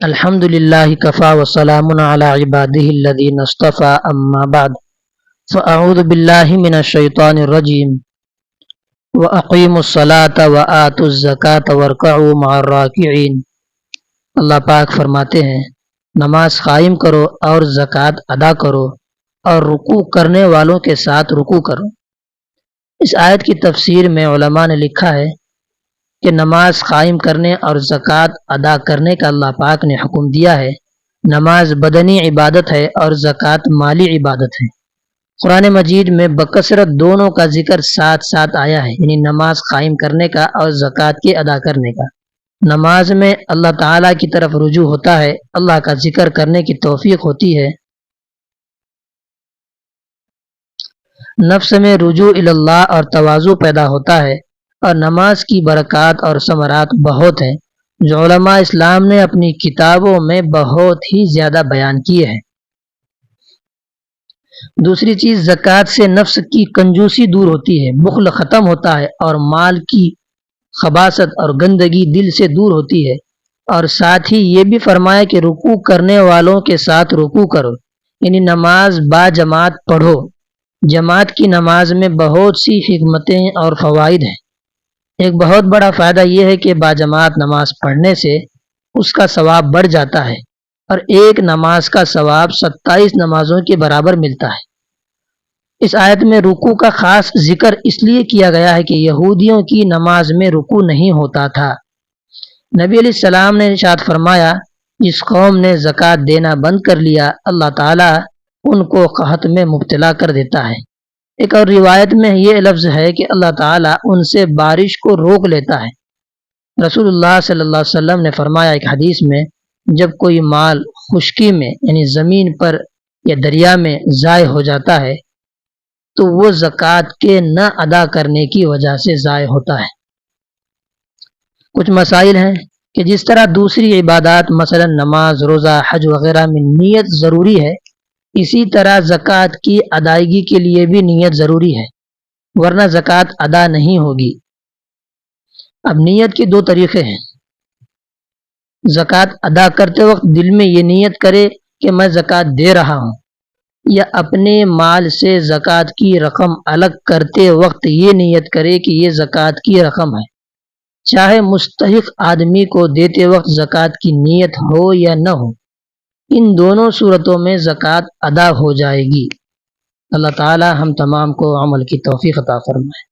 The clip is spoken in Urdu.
الحمد للہ کفا وسلام علی عبادہ الذین اصطفى اما بعد فاعوذ باللہ من الشیطان الرجیم واقیموا الصلاة وآتوا الزکاة وارکعوا مع الراکعین۔ اللہ پاک فرماتے ہیں نماز قائم کرو اور زکوٰۃ ادا کرو اور رکوع کرنے والوں کے ساتھ رکوع کرو۔ اس آیت کی تفسیر میں علماء نے لکھا ہے کہ نماز قائم کرنے اور زکوٰۃ ادا کرنے کا اللہ پاک نے حکم دیا ہے۔ نماز بدنی عبادت ہے اور زکوٰۃ مالی عبادت ہے۔ قرآن مجید میں بکثرت دونوں کا ذکر ساتھ ساتھ آیا ہے، یعنی نماز قائم کرنے کا اور زکوٰۃ کے ادا کرنے کا۔ نماز میں اللہ تعالیٰ کی طرف رجوع ہوتا ہے، اللہ کا ذکر کرنے کی توفیق ہوتی ہے، نفس میں رجوع الی اللہ اور تواضع پیدا ہوتا ہے، اور نماز کی برکات اور ثمرات بہت ہیں جو علماء اسلام نے اپنی کتابوں میں بہت ہی زیادہ بیان کیے ہیں۔ دوسری چیز، زکوٰۃ سے نفس کی کنجوسی دور ہوتی ہے، بخل ختم ہوتا ہے، اور مال کی خباثت اور گندگی دل سے دور ہوتی ہے۔ اور ساتھ ہی یہ بھی فرمایا کہ رکوع کرنے والوں کے ساتھ رکوع کرو، یعنی نماز با جماعت پڑھو۔ جماعت کی نماز میں بہت سی حکمتیں اور فوائد ہیں۔ ایک بہت بڑا فائدہ یہ ہے کہ باجماعت نماز پڑھنے سے اس کا ثواب بڑھ جاتا ہے، اور ایک نماز کا ثواب 27 نمازوں کے برابر ملتا ہے۔ اس آیت میں رکوع کا خاص ذکر اس لیے کیا گیا ہے کہ یہودیوں کی نماز میں رکوع نہیں ہوتا تھا۔ نبی علیہ السلام نے ارشاد فرمایا، جس قوم نے زکوٰۃ دینا بند کر لیا اللہ تعالیٰ ان کو قحط میں مبتلا کر دیتا ہے۔ ایک اور روایت میں یہ لفظ ہے کہ اللہ تعالیٰ ان سے بارش کو روک لیتا ہے۔ رسول اللہ صلی اللہ علیہ وسلم نے فرمایا ایک حدیث میں، جب کوئی مال خشکی میں یعنی زمین پر یا دریا میں ضائع ہو جاتا ہے تو وہ زکوٰۃ کے نہ ادا کرنے کی وجہ سے ضائع ہوتا ہے۔ کچھ مسائل ہیں کہ جس طرح دوسری عبادات مثلا نماز، روزہ، حج وغیرہ میں نیت ضروری ہے، اسی طرح زکوٰۃ کی ادائیگی کے لیے بھی نیت ضروری ہے، ورنہ زکوٰۃ ادا نہیں ہوگی۔ اب نیت کے دو طریقے ہیں۔ زکوٰۃ ادا کرتے وقت دل میں یہ نیت کرے کہ میں زکوٰۃ دے رہا ہوں، یا اپنے مال سے زکوٰۃ کی رقم الگ کرتے وقت یہ نیت کرے کہ یہ زکوٰۃ کی رقم ہے۔ چاہے مستحق آدمی کو دیتے وقت زکوٰۃ کی نیت ہو یا نہ ہو، ان دونوں صورتوں میں زکوٰۃ ادا ہو جائے گی۔ اللہ تعالی ہم تمام کو عمل کی توفیق عطا فرمائے۔